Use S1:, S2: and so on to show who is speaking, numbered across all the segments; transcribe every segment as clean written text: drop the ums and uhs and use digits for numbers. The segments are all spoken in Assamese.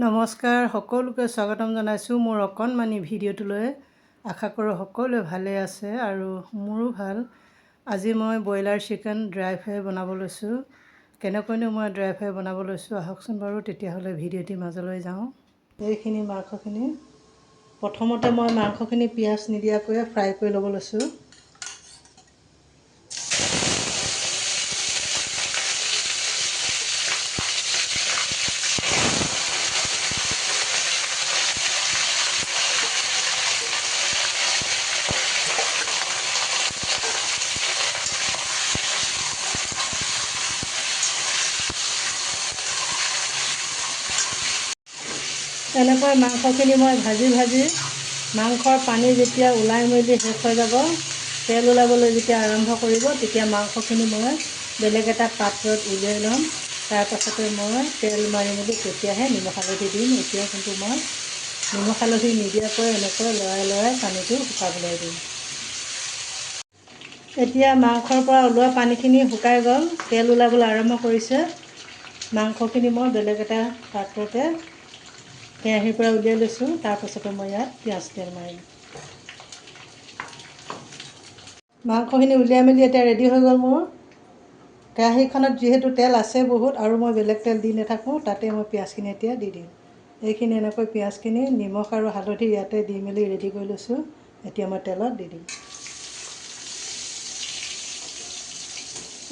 S1: নমস্কাৰ সকলোকে স্বাগতম জনাইছোঁ মোৰ অকণমানি ভিডিঅ'টোলৈ। আশা কৰোঁ সকলোৱে ভালে আছে আৰু মোৰো ভাল। আজি মই ব্ৰইলাৰ চিকেন ড্ৰাই ফ্ৰাই বনাব লৈছোঁ। কেনেকৈনো মই ড্ৰাই ফ্ৰাই বনাব লৈছোঁ আহকচোন বাৰু, তেতিয়াহ'লে ভিডিঅ'টিৰ মাজলৈ যাওঁ। এইখিনি মাংসখিনি প্ৰথমতে মই মাংসখিনি পিঁয়াজ নিদিয়াকৈ ফ্ৰাই কৰি ল'ব লৈছোঁ। তেনেকৈ মাংসখিনি মই ভাজি মাংসৰ পানী যেতিয়া ওলাই মেলি শেষ হৈ যাব, তেল ওলাবলৈ যেতিয়া আৰম্ভ কৰিব, তেতিয়া মাংসখিনি মই বেলেগ এটা পাত্ৰত উলিয়াই ল'ম। তাৰপাছতে মই তেল মাৰি মেলি তেতিয়াহে নিমখ হালধি দিম। এতিয়া কিন্তু মই নিমখ হালধি নিদিয়াকৈ এনেকৈ লৰাই পানীটো শুকাবলৈ দিম। এতিয়া মাংসৰ পৰা ওলোৱা পানীখিনি শুকাই গ'ল, তেল ওলাবলৈ আৰম্ভ কৰিছে। মাংসখিনি মই বেলেগ এটা পাত্ৰতে কেৰাহীৰ পৰা উলিয়াই লৈছোঁ। তাৰপাছতে মই ইয়াত পিঁয়াজ তেল মাৰিম। মাংসখিনি উলিয়াই মেলি এতিয়া ৰেডি হৈ গ'ল মোৰ। কেৰাহীখনত যিহেতু তেল আছে বহুত, আৰু মই বেলেগ তেল দি নাথাকোঁ, তাতে মই পিঁয়াজখিনি এতিয়া দি দিম। এইখিনি এনেকৈ পিঁয়াজখিনি নিমখ আৰু হালধি ইয়াতে দি মেলি ৰেডি কৰি লৈছোঁ। এতিয়া মই তেলত দি দিম।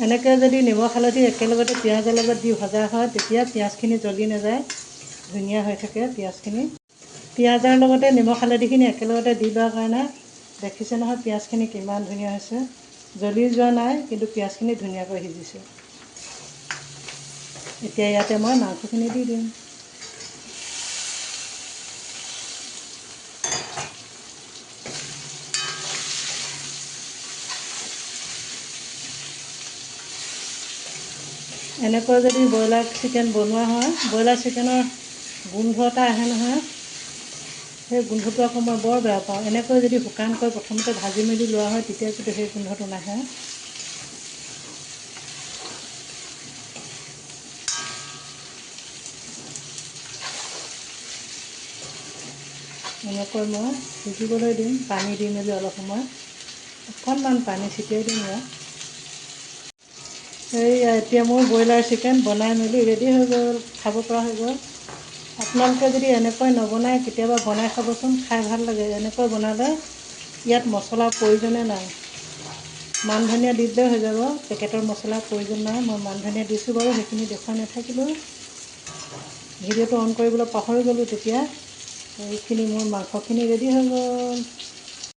S1: এনেকৈ যদি নিমখ হালধি একেলগতে পিঁয়াজৰ লগত দি ভজা হয়, তেতিয়া পিঁয়াজখিনি জ্বলি নাযায়, ধুনীয়া হৈ থাকে পিঁয়াজখিনি। পিঁয়াজৰ লগতে নিমখ হালধিখিনি একেলগতে দি লোৱাৰ কাৰণে দেখিছে নহয় পিঁয়াজখিনি কিমান ধুনীয়া হৈছে। জ্বলি যোৱা নাই, কিন্তু পিঁয়াজখিনি ধুনীয়াকৈ সিজিছে। এতিয়া ইয়াতে মই মাংসখিনি দি দিম। এনেকৈ যদি ব্ৰইলাৰ চিকেন বনোৱা হয়, ব্ৰইলাৰ চিকেনৰ গোন্ধ এটা আহে নহয়, সেই গোন্ধটো আকৌ মই বৰ বেয়া পাওঁ। এনেকৈ যদি শুকানকৈ প্ৰথমতে ভাজি মেলি লোৱা হয়, তেতিয়া কিন্তু সেই গোন্ধটো নাহে। এনেকৈ মই সিজিবলৈ দিম, পানী দি মেলি অলপ সময় অকণমান পানী ছটিয়াই দিম ইয়াত। এতিয়া মোৰ ব্ৰইলাৰ চিকেন বনাই মেলি ৰেডি হৈ গ'ল, খাব পৰা হৈ গ'ল। আপোনালোকে যদি এনেকৈ নবনায় কেতিয়াবা বনাই খাবচোন, খাই ভাল লাগে। এনেকৈ বনালে ইয়াত মছলাৰ প্ৰয়োজনে নাই। মান ধনিয়া দি দিলেও হৈ যাব, পেকেটৰ মছলাৰ প্ৰয়োজন নাই। মই মান ধনিয়া দিছোঁ বাৰু, সেইখিনি দেখুৱাই নাথাকিলোঁ, ভিডিঅ'টো অন কৰিবলৈ পাহৰি গ'লোঁ তেতিয়া। এইখিনি মোৰ মাংসখিনি ৰেডি হৈ গ'ল।